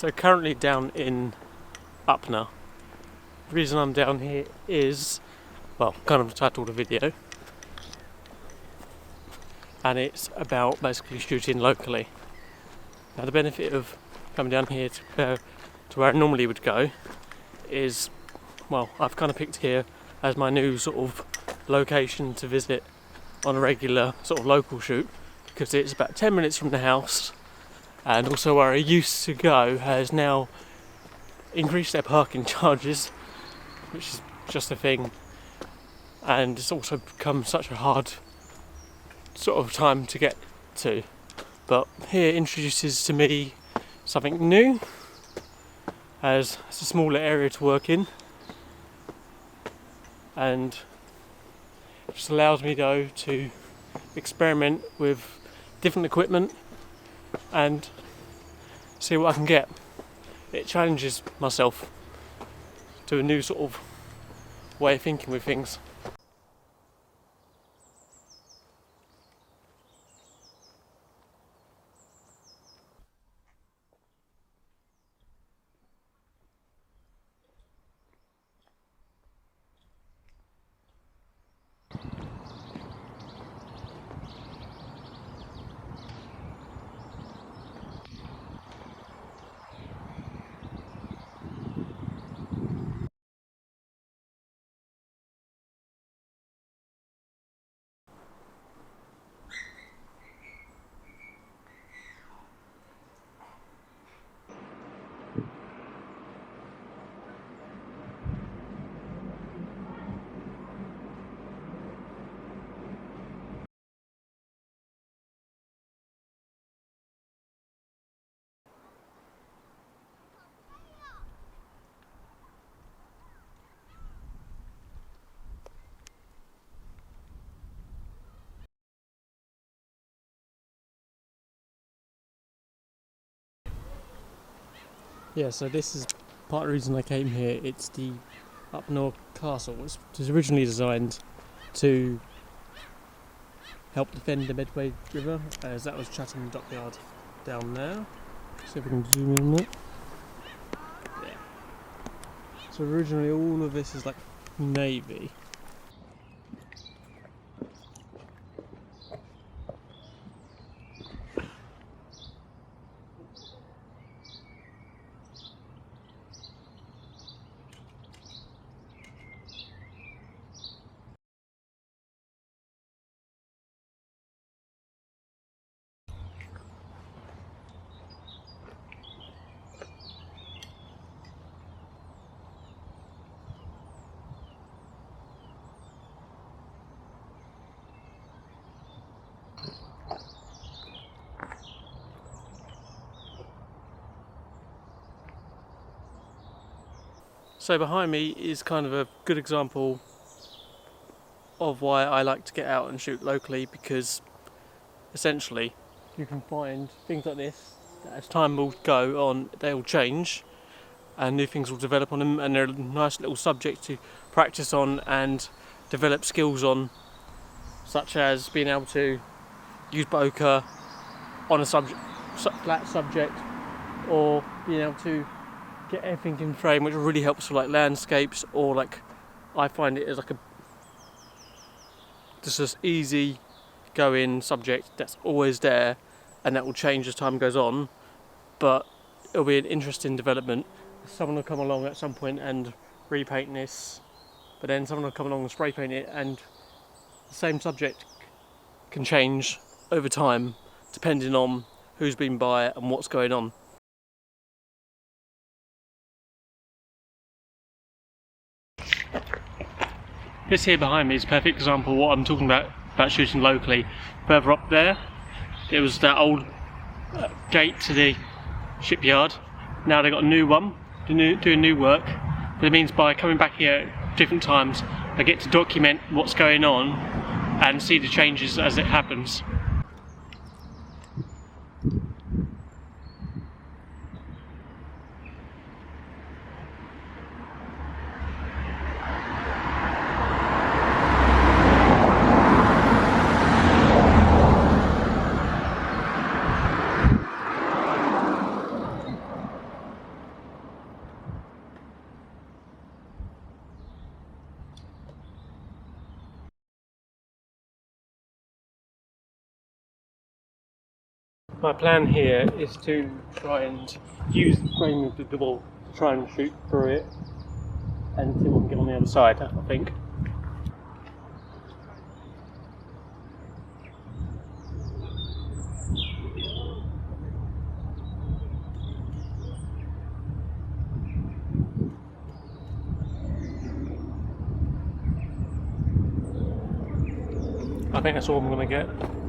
So currently down in Upnor. The reason I'm down here is, well, kind of titled a video, and it's about basically shooting locally. Now the benefit of coming down here to where I normally would go is, well, I've kind of picked here as my new sort of location to visit on a regular sort of local shoot, because it's about 10 minutes from the house, and also where I used to go has now increased their parking charges, which is just a thing, and it's also become such a hard sort of time to get to. But here introduces to me something new, as it's a smaller area to work in, and it just allows me though to experiment with different equipment and see what I can get. It challenges myself to a new sort of way of thinking with things. Yeah, so this is part of the reason I came here. It's the Upnor Castle, which was originally designed to help defend the Medway River, as that was Chatham Dockyard down there. See if we can zoom in on it. Yeah. So originally all of this is like navy. So behind me is kind of a good example of why I like to get out and shoot locally, because essentially you can find things like this that as time will go on, they will change and new things will develop on them, and they're a nice little subject to practice on and develop skills on, such as being able to use bokeh on a flat subject, or being able to get everything in frame, which really helps for like landscapes, or like I find it as like just an easy go in subject that's always there, and that will change as time goes on, but it'll be an interesting development. Someone will come along at some point and repaint this, but then someone will come along and spray paint it, and the same subject can change over time depending on who's been by it and what's going on. This here behind me is a perfect example of what I'm talking about shooting locally. Further up there, it was that old gate to the shipyard. Now they've got a new one, doing new work. But it means by coming back here at different times, I get to document what's going on and see the changes as it happens. my plan here is to try and use the frame of the wall to try and shoot through it and see what we can get on the other side, I think. I think that's all I'm going to get.